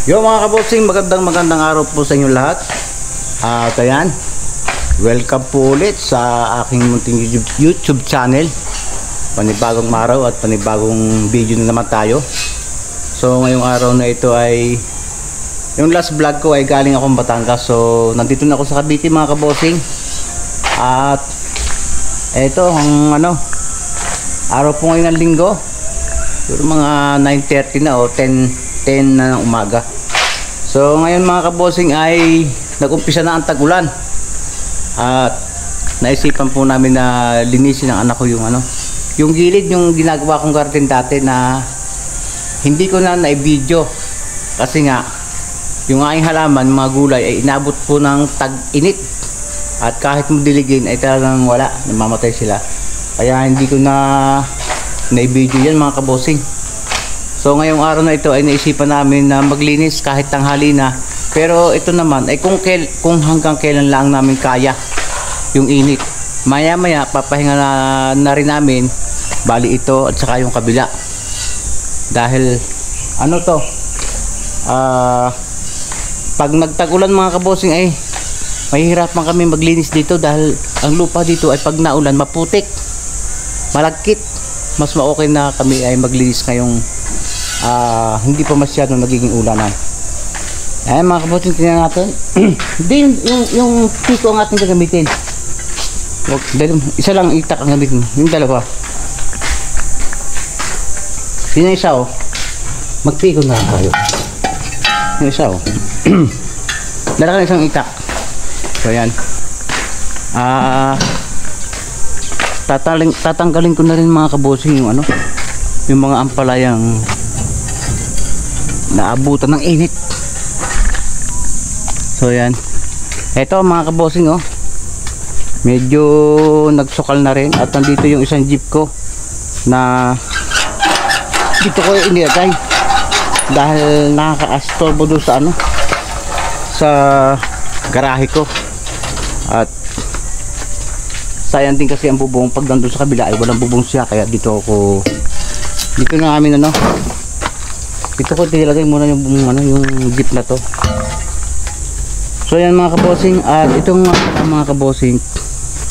Yo mga kabossing, magandang araw po sa inyo lahat. At ayan, welcome po ulit sa aking munting YouTube channel. Panibagong araw at panibagong video na naman tayo. So ngayong araw na ito ay yung last vlog ko ay galing akong Batangas. So nandito na ako sa Cavite mga kabossing. At ito ang araw po ngayon ng linggo. Pero mga 9:30 na o 10 na ng umaga. So ngayon mga kabossing ay nag-umpisa na ang tag-ulan. At naisipan po namin na linisin ng anak ko yung gilid, yung ginagawa kong garden dati na hindi ko na na-video kasi nga yung aking halaman, mga gulay ay inabot po ng tag-init. At kahit mo diligin ay talagang wala, namamatay sila. Kaya hindi ko na na-video yan mga kabossing. So ngayong araw na ito ay naisipan namin na maglinis kahit tanghali na. Pero ito naman ay kung hanggang kailan lang namin kaya yung init. Maya maya papahinga na rin namin, bali ito at saka yung kabila. Dahil pag nagtag-ulan mga kabossing ay mahihirapan kami maglinis dito dahil ang lupa dito ay pag naulan maputik, malagkit. Mas ma-okay na kami ay maglinis ngayong hindi pa masyadong nagiging ulanan. Ayan mga kabossing, tingnan natin. Hindi yung piko ang ating gagamitin. Isa lang itak ang gamitin. Yung dalawa. Yun yung isa magpiko na tayo. Yung isa dala ka isang itak. So ayan. Tatanggalin ko na rin mga kabossing yung yung mga ampalayang naabutan ng init. So yan, eto mga kabossing medyo nagsukal na rin. At nandito yung isang jeep ko na dito ko inilagay dahil nakaka-astorbo doon sa garahe ko. At sayang din kasi ang bubong, pag nandun sa kabila ay walang bubong siya, kaya dito na namin dito ko tinilagay muna yung jeep na to. So yan mga kabossing, at itong mga kabossing,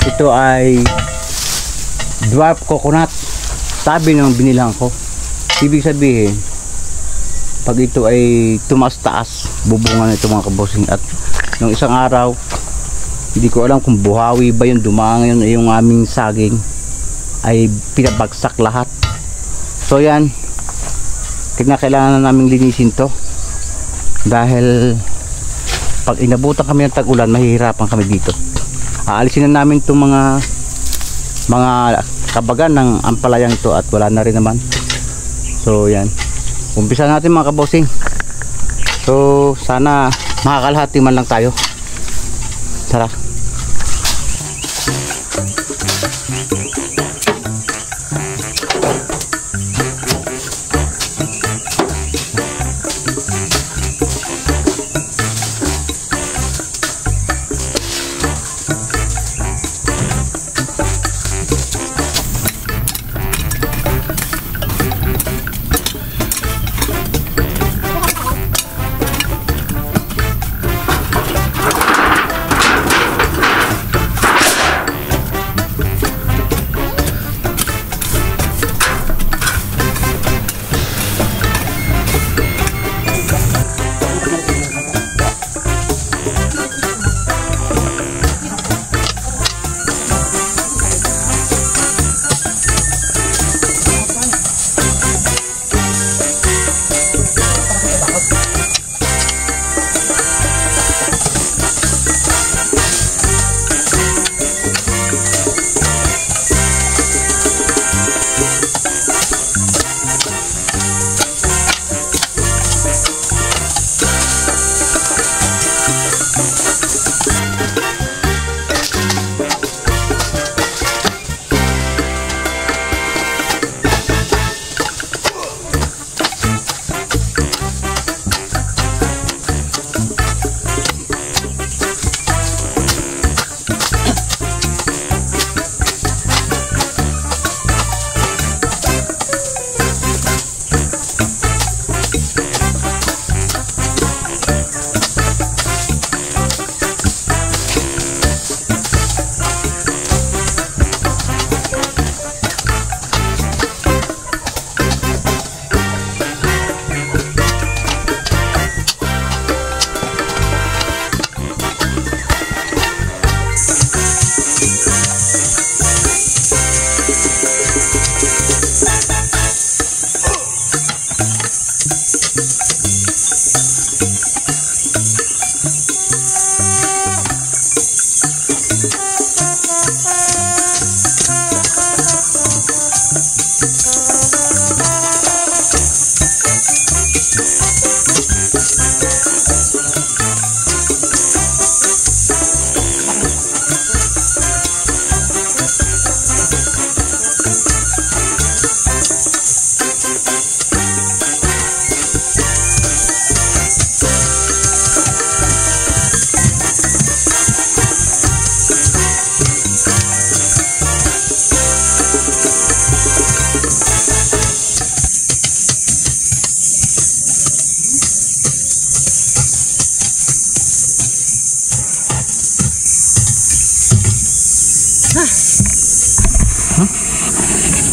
ito ay dwarf coconut, sabi ng binilang ko. Ibig sabihin pag ito ay tumaas-taas, bubungan ito mga kabossing. At nung isang araw, hindi ko alam kung buhawi ba yung dumang yung aming saging, ay pinabagsak lahat. So yan, kailangan na naming linisin to dahil pag inabutan kami ng tag-ulan mahihirapan kami dito. Aalisin na namin itong mga kabagan ng ampalayang to at wala na rin naman. So yan, umpisa natin mga kabossing. So sana makakalahati man lang tayo. Tara.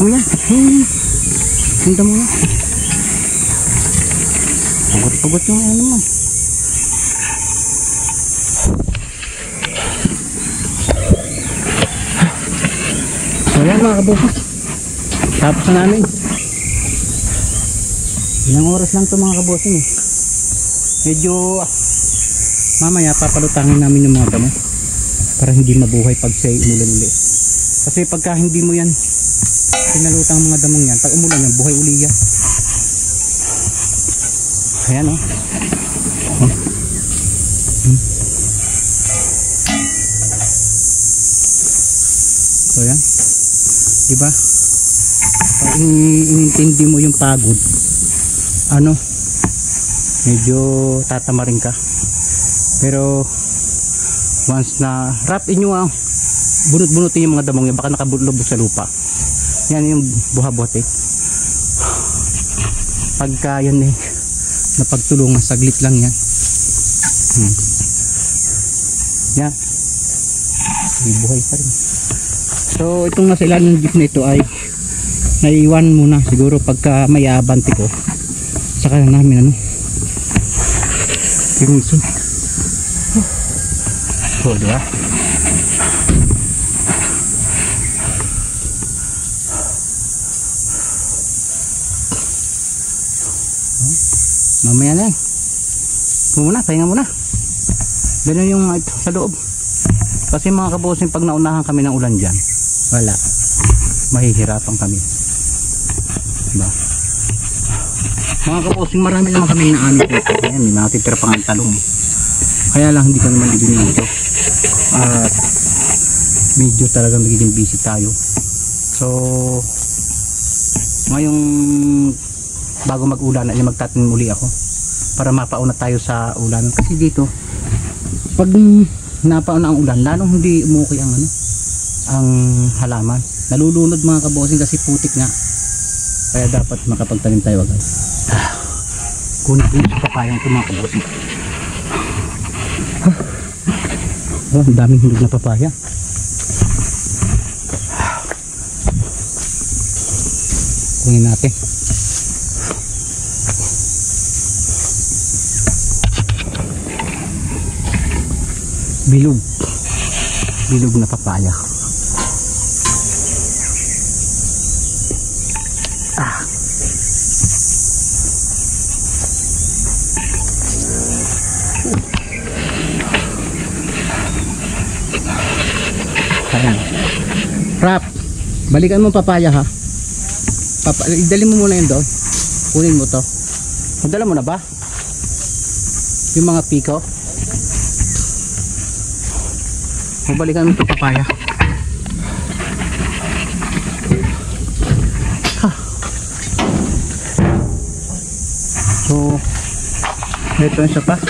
Kuya, punta mo na. Pugot-pugot yung ano mo. So yan mga kabukos, tapos na namin. Ilang oras lang ito mga kabukos eh. Medyo mamaya papalutangin namin yung mga damo para hindi mabuhay pag siya umulan ulit. Kasi pagka hindi mo yan pinalutang mga damong yan, pag umulan yan, buhay uli yan. Ayan o. So yan, diba pag inintindi mo yung pagod, ano, medyo tatamarin ka. Pero once na wrap in nyo ang bunot-bunutin yung mga damong yan, baka nakabulubog sa lupa. Yan yung buhabote. Pagka yan eh napagtulungan, saglit lang yan. Yan, buhay pa rin. So itong nasa ilalim ng jeep na ito ay naiwan muna siguro pagka may abante ko, saka na namin ano tingusun. So diba, mamaya na yan. Muna, pahinga muna. Ganun yung sa loob. Kasi mga kabosin, pag naunahan kami ng ulan dyan, wala, mahihirapan kami. Diba? Mga kabosin, marami naman kami na ano dito. Ayan, may mga titira pang ang talong. Kaya lang hindi ko naman ibinin ito. At medyo talaga magiging busy tayo. So ngayong bago mag-ulan ay magtatanim muli ako para mapauna tayo sa ulan. Kasi dito pag napauna ang ulan, lalong hindi umukay ang ano, ang halaman. Nalulunod mga kabosing kasi putik nga. Kaya dapat makapagtanim tayo agad. Kunin ko sa papayang ito mga kabosing. Oh, ang daming hinog na papaya. Kunin natin. Bilog na papaya. Ayan. Rap, balikan mo papaya ha. Idali mo muna yun doon. Kunin mo to. Madala mo na ba? Yung mga piko. Balikan mo ito papaya. So ito yung isa pa.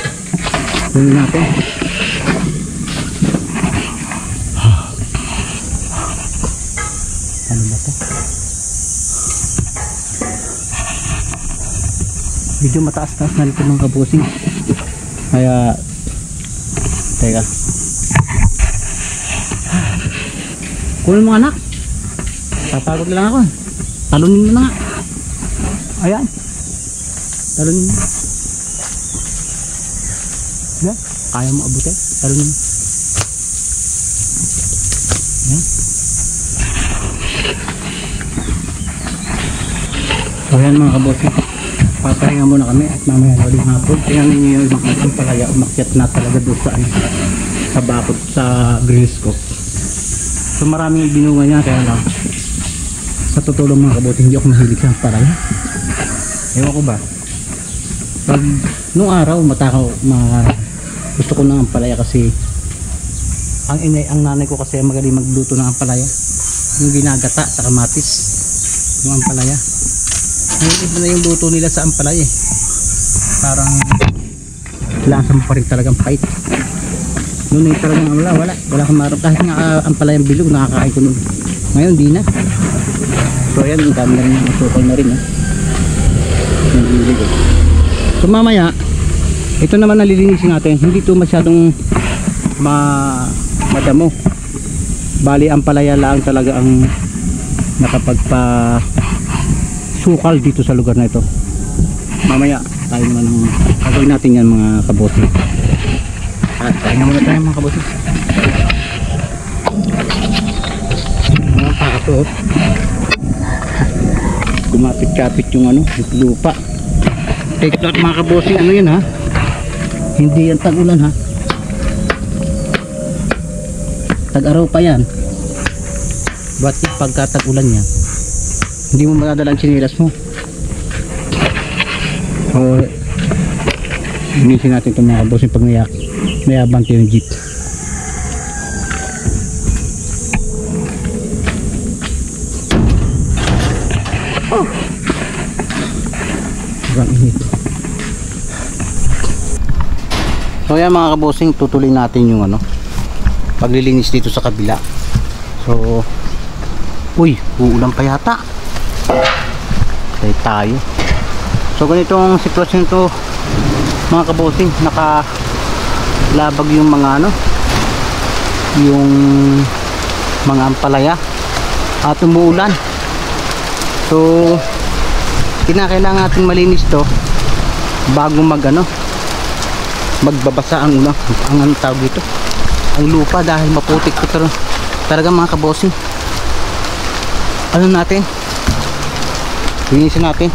Kunin natin. Ano ba ito? Medyo mataas-taas na ito mga kabusing. Kaya teka, kunin mo anak, papagod lang ako. Talunin mo na nga. Ayan, talunin mo. Yan, kaya mo abutin, talunin mo. Yan. So yan mga kabosing, papahinga muna kami at mamaya na ulit hapon. Tingnan ninyo yung mga palaya, umakyat na talaga doon sa, sa bakod sa green scope. So maraming binunga niya, kaya lang sa totoo mga kabuti hindi ako mahilig sa palaya. Ewan ko ba, Pag nung araw gusto ko ng ampalaya kasi ang nanay ko kasi magaling magluto ng ampalaya, yung ginagata sa kamatis, yung ampalaya. Ngayon iba na yung luto nila sa ampalaya eh. Parang lasa mo pa rin talagang pait. Noon eh talagang wala kang marap, kahit nga ampalayang bilog nakakain ko noon. Ngayon di na. So ayan, ang dami na rin, masukal na rin yung bilog eh. So mamaya ito naman nalilinisin natin, hindi ito masyadong madamo. Bali ang palaya lang talaga ang nakapagpa sukal dito sa lugar na ito. Mamaya tayo naman ang gagawin natin yan mga kabosi. At tayo muna tayo mga kabosi. Mga pakasot, kumapit-kapit yung lupa. Take note mga kabosi, yun ha, hindi yan tag-ulan ha, tag-araw pa yan. But if pagka tag-ulan yan, hindi mo madadala ang sinilas mo. O inisin natin itong mga kabosi pag nayabante yung jeep. Oh, so yan mga kabosing, tutuloy natin yung paglilinis dito sa kabila. So uy, uulan pa yata. Tayo. So ganitong sitwasyon to mga kabosing, nakalabag yung mga yung mga ampalaya at umuulan. So kinakailangan natin malinis to bago magbabasa ang tawag dito, ang lupa, dahil maputik ko talaga mga kabosing. Natin linisin natin.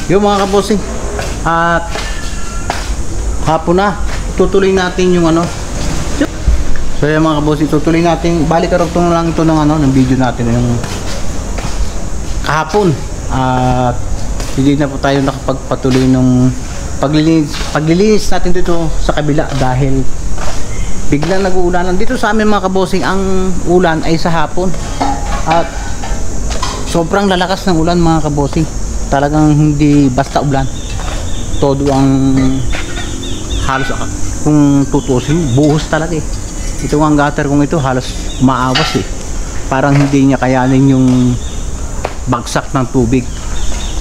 Yung mga kabosing, at hapon na, tutuloy natin yung so yung mga kabosing, tutuloy natin, balik karugtong lang ito ng video natin yung kahapon. At hindi na po tayo nakapagpatuloy ng paglilinis natin dito sa kabila dahil biglang nag-uulanan dito sa amin mga kabosing. Ang ulan ay sa hapon, at sobrang lalakas ng ulan mga kabosing. Talagang hindi basta ulan. Todo ang halos kung tutusin, buhos talaga eh. Ito ang gutter kong ito halos maawas eh. Parang hindi niya kayanin yung bagsak ng tubig.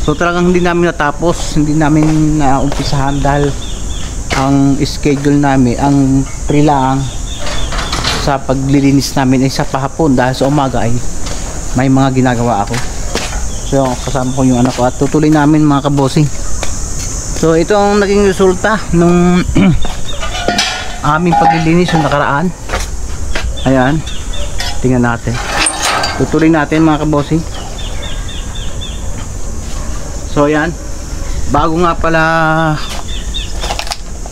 So talagang hindi namin natapos, hindi namin naumpisahan dahil ang schedule namin, ang prilang sa paglilinis namin ay sa pahapon dahil sa umaga ay may mga ginagawa ako. So kasama ko yung anak ko at tutuloy namin mga kabosing. So ito ang naging resulta nung aming paglilinis yung nakaraan. Ayan, tingnan natin. Tutuloy natin mga kabosing. So ayan, bago nga pala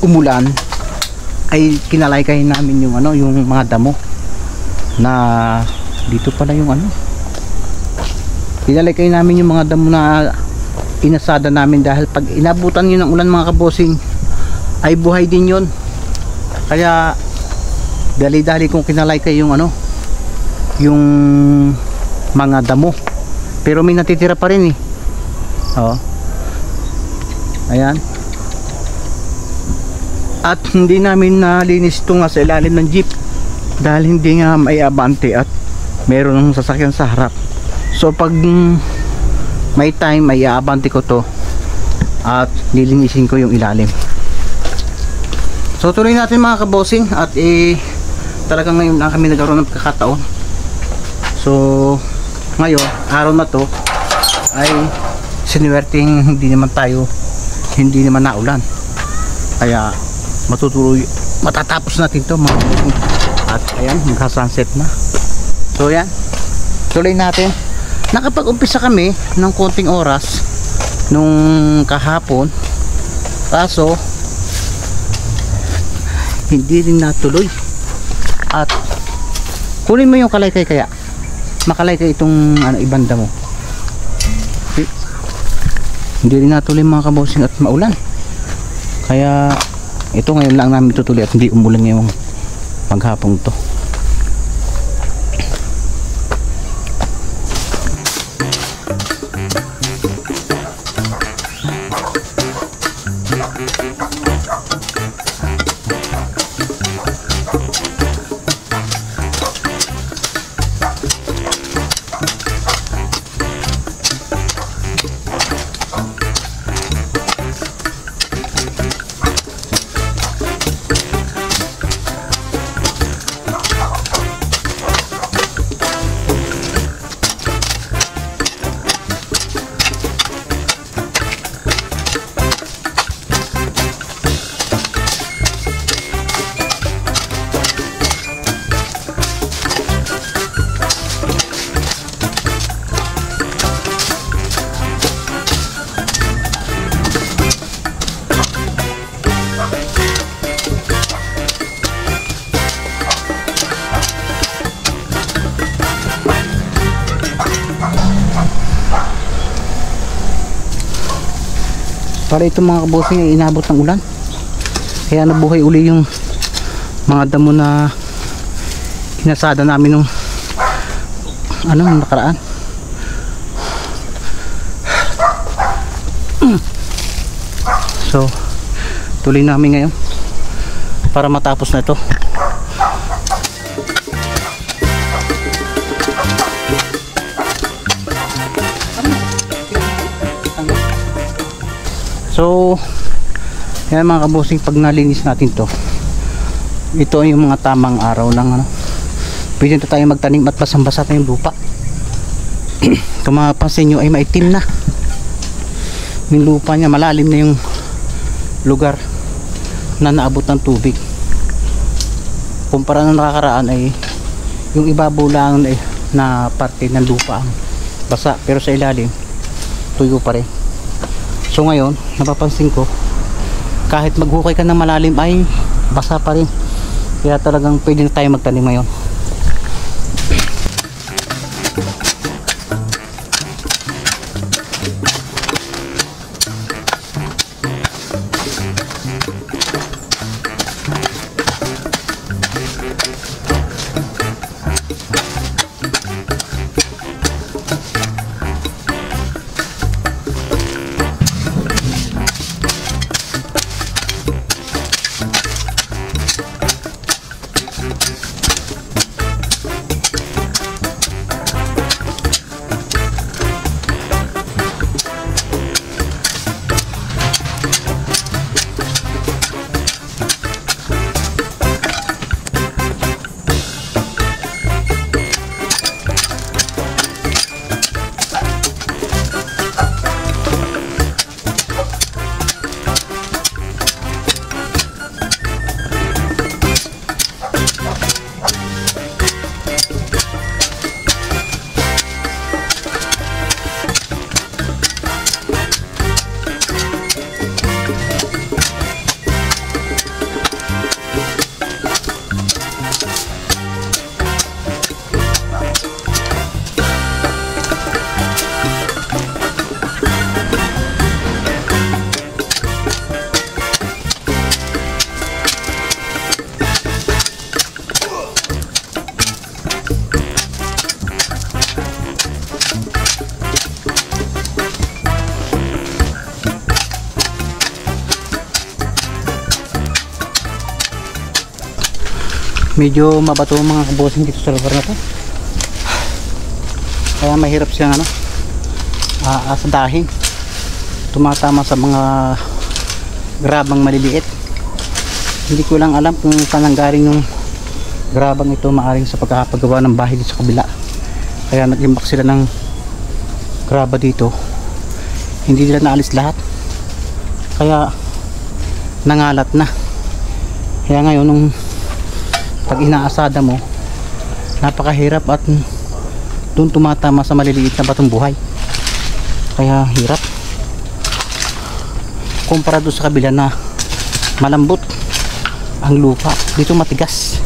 umulan ay kinalaykay namin yung ano, yung mga damo na dito pala yung ano. Kinalaykay namin yung mga damo na inasada namin dahil pag inabutan yun ng ulan mga kabosing ay buhay din yun. Kaya dali-dali kong kinalaykay yung ano, yung mga damo. Pero may natitira pa rin eh. Oh. Ayan. At hindi namin nalinis ito nga sa ilalim ng jeep dahil hindi nga may abante at meron ng sasakyan sa harap. So pag may time may aabante ko to at nilinisin ko yung ilalim. So tuloy natin mga kabosing at talagang ngayon lang kami nagkaroon ng pagkakataon. So ngayon, araw na to ay sinuwerteng hindi naman naulan. Kaya matatapos natin to mga kabosing. At ayan, magka-sunset na. So yan, tuloy natin. Nakapag-umpisa kami ng konting oras nung kahapon, kaso hindi rin natuloy. At kunin mo yung kalaykay kaya makalaykay itong ano, ibanda mo. Okay. Hindi rin natuloy mga kabosing at maulan. Kaya ito ngayon lang namin tutuloy at hindi umulan ngayong maghapong to. Para ito mga kabosing ay inabot ng ulan, kaya nabuhay uli yung mga damo na hinasada namin nung nakaraan. So tuloy namin ngayon para matapos na ito. So yan mga kabosing, pag nalinis natin to, ito ay yung mga tamang araw ng pwede na tayo magtanim at basang-basa na yung lupa. Kung mapapansin nyo ay maitim na yung lupa niya, malalim na yung lugar na naabot ng tubig. Kumpara nung nakakaraan ay yung ibabaw lang na parte ng lupa ang basa, pero sa ilalim tuyo pa rin. So ngayon, napapansin ko kahit maghukay ka ng malalim ay basa pa rin. Kaya talagang pwede na tayo magtanim ngayon. medyo mabato mga kabosing dito sa lugar na to, kaya mahirap silang asadahin, tumatama sa mga grabang maliliit. Hindi ko lang alam kung saan nanggaling yung grabang ito, maaring sa pagkakapagawa ng bahay dito sa kabila, kaya nag-imbak sila ng graba dito, hindi nila naalis lahat, kaya nangalat na. Kaya ngayon nung pag inaasada mo, napakahirap at doon tumatama sa maliliit na batong buhay, kaya hirap kumpara doon sa kabila na malambot ang lupa. Dito matigas.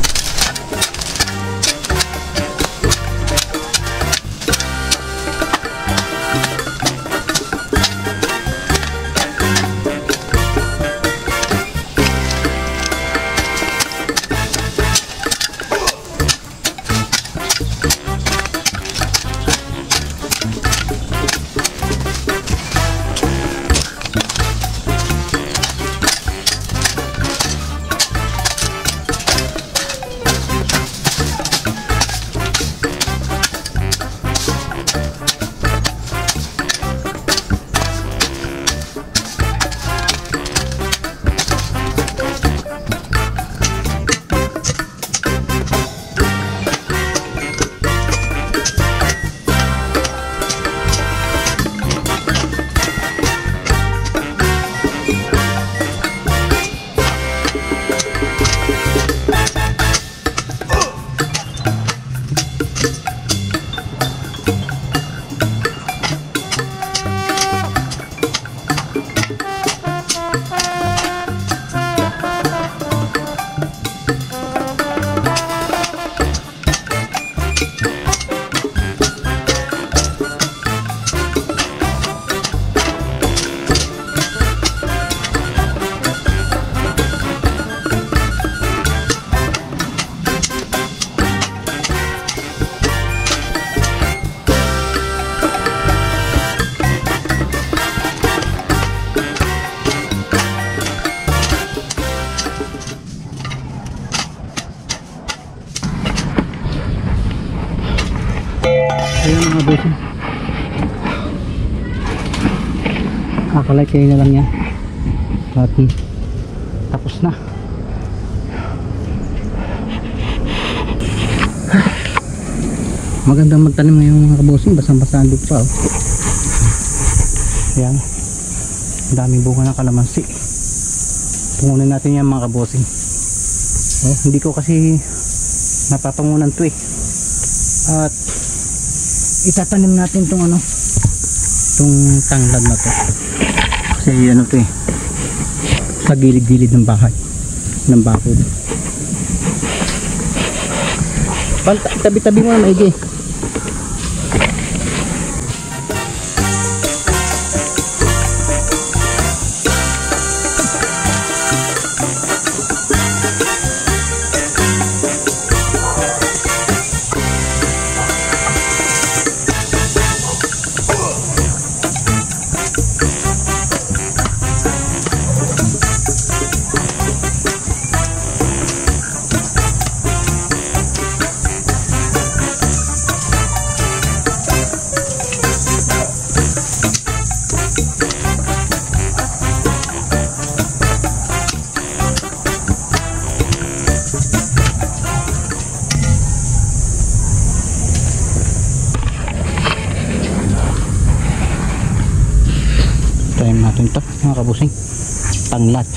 Ayan mga bossing, kakalay kayo na lang yan at tapos na. Magandang magtanim ngayon mga bossing, basang-basa ang lupa. Ayan, ang daming bunga ng kalamansi. Pungunin natin yan mga bossing. Hindi ko kasi napapangunan to at itatanim natin tong tong tanglad na to, kasi to sa gilid-gilid ng bahay ng bakod. Tabi-tabi mo na maigi. Tanim natin ito mga kabusing, tanglad.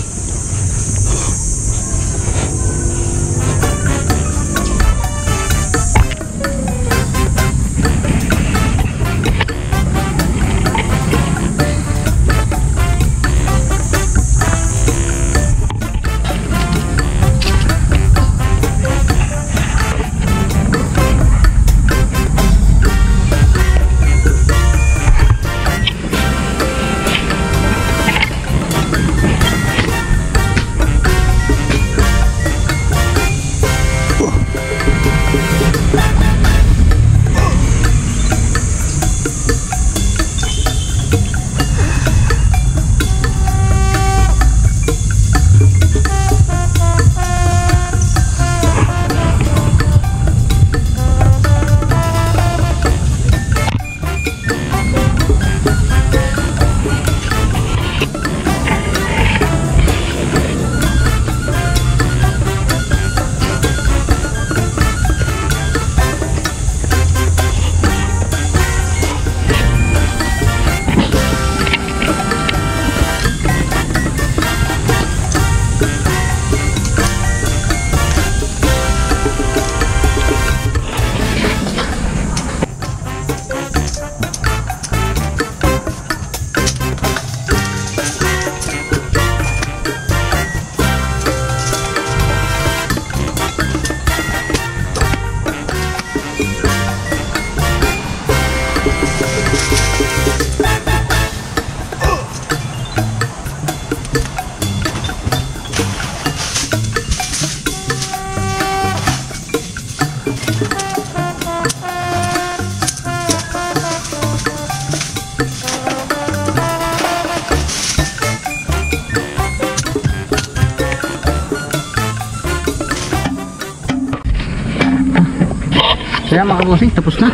Ayan mga kabosing, tapos na.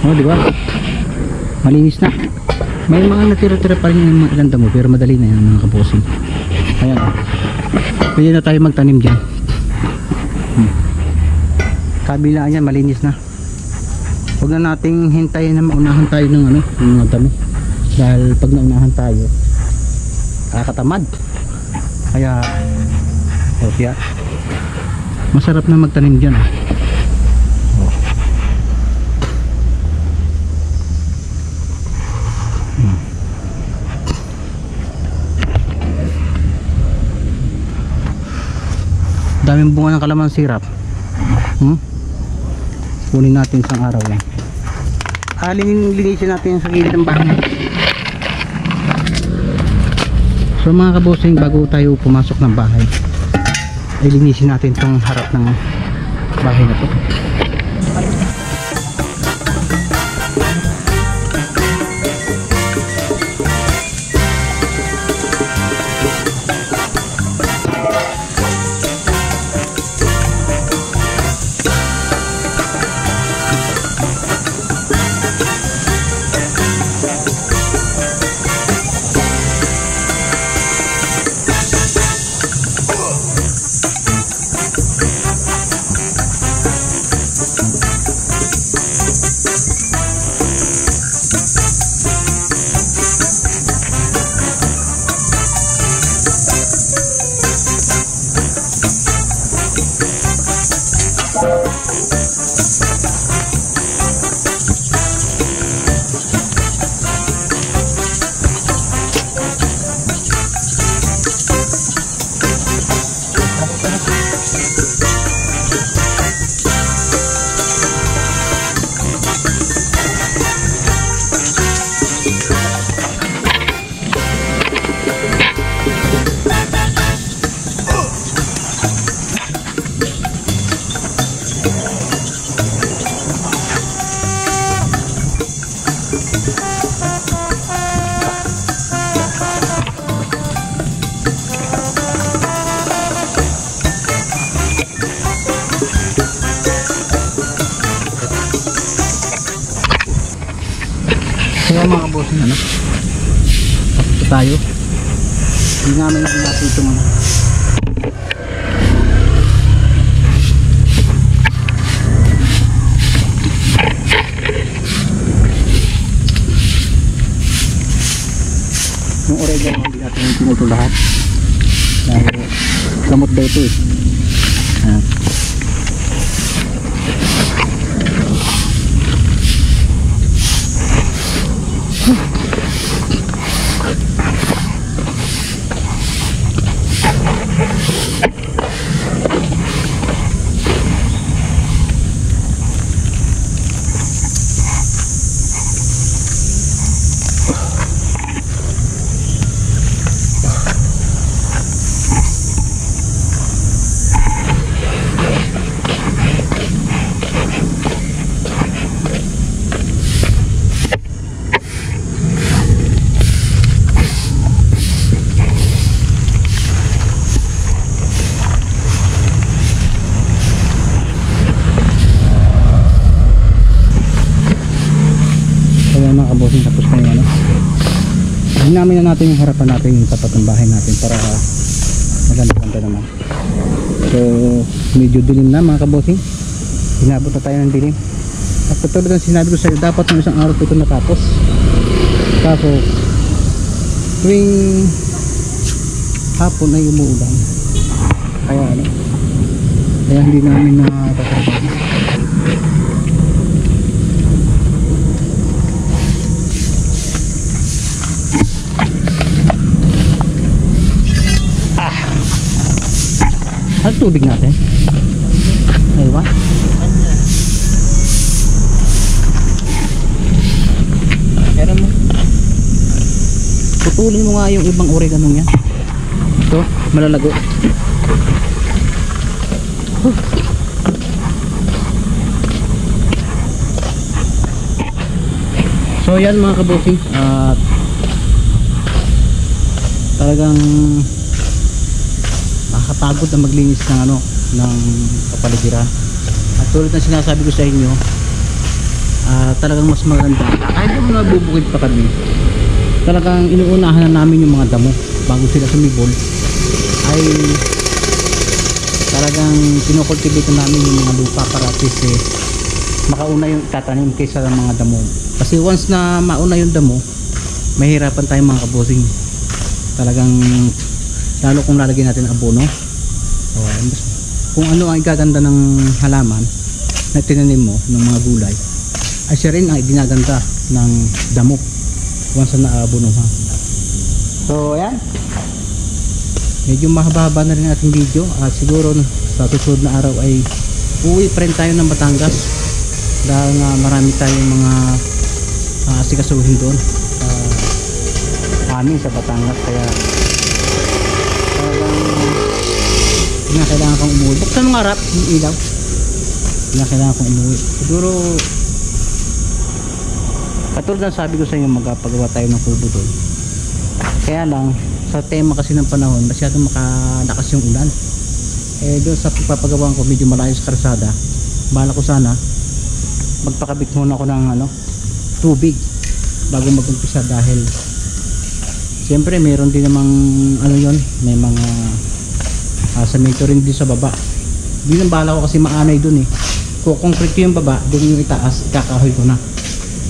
Oh, di ba? Malinis na. May mga natira-tira pa rin yung mga ilang damo, pero madali na yan mga kabosing. Ayan. Pwede na tayo magtanim dyan. Kabila yan, malinis na. Huwag na nating hintayin na maunahan tayo ng ano, ng mga damo. Dahil pag naunahan tayo, kakatamad. Kaya, oh, siya. Masarap na magtanim dyan. Daming bunga ng kalamansi sirap. Kunin natin isang araw yan. Linisin natin sa gilid ng bahay. So mga kabosing, bago tayo pumasok ng bahay, ay linisin natin itong harap ng bahay na to. Kaya mga bossing, ano, tapos tayo. Hindi namin natin ito mga yung oregano, hindi natin yung pinuto lahat dahil gamot daw ito eh. Tapos na yung ano, hinamin na natin yung harapan natin, yung tapat ng bahay natin para maganda-ganda naman. So medyo dilim na mga kabosing, hinabot na tayo ng dilim at katulad ng sinabi ko sa iyo, dapat ng isang araw ito natapos, kaso tuwing hapon ay umuulan, kaya ano, kaya hindi namin natatrabaho. Ano tubig natin? Aywa. Pero mo, putulin mo nga yung ibang oregano yan. Ito, malalago. So yan mga kabosing, at talagang nakakapagod na maglinis ng ano, ng kapaligiran. At tulad ng sinasabi ko sa inyo, talagang mas maganda kahit yung mga bubukid pa kami, talagang inuunahan na namin yung mga damo bago sila sumibol. Ay talagang kinokultivate namin yung mga lupa para at least makauna yung itatanim kaysa ng mga damo, kasi once na mauna yung damo, mahirapan tayong mga kabosing. Talagang lalo kung lalagyan natin abono, kung ano ang igaganda ng halaman na tinanim mo ng mga gulay, ay siya rin ang dinaganda ng damo once na naabonohan. So ayan, medyo mahaba-haba na rin ating video, at siguro sa susunod na araw ay uuwi pa rin tayo ng Batangas dahil nga marami tayong mga asikasuhin doon amin sa Batangas. Kaya kailangan kong umuwi. Buksan mo nga rap yung ilaw, kailangan kong umuwi. Siguro katulad ng sabi ko sa inyo, magpagawa tayo ng kubo doon. Kaya lang sa tema kasi ng panahon, masyadong makalakas yung ulan. Doon sa pagpapagawa ko, medyo malayo sa karsada, bala ko sana magpakabit muna ako ng tubig bago mag-umpisa, dahil siyempre meron din namang yon, may mga semento rin din sa baba. Di nang bala ko kasi maanay dun concrete yung baba, dun yung itaas, kakahoy ko na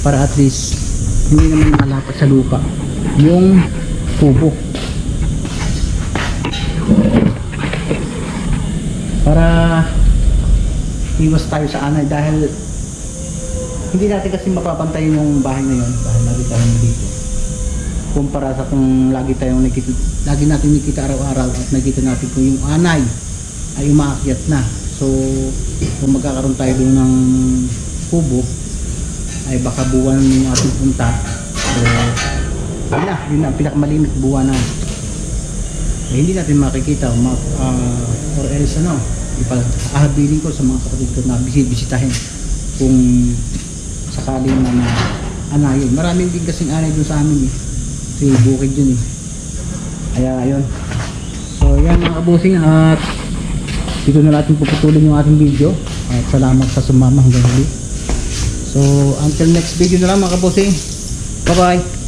para at least hindi naman nakalapat sa lupa yung kubo, para iwas tayo sa anay, dahil hindi natin kasi mapapantayin yung bahay na yun dahil lagi tayong dito, kumpara sa kung lagi natin nakikita araw-araw at nakikita natin kung yung anay ay umaakyat na. So kung magkakaroon tayo doon ng kubo, ay baka buwan yung ating punta. So yun na ang pinakamalimit, buwanan. Hindi natin makikita or else ipag-ahabilin ko sa mga kapatid ko na bisitahin kung sakali na anayin. Maraming din kasing anay doon sa amin kasi bukid yun kaya ayun. So yan mga kabusing, at dito na natin puputulin yung ating video, at salamat sa sumama hanggang huli. So until next video na lang mga kabusing, bye bye.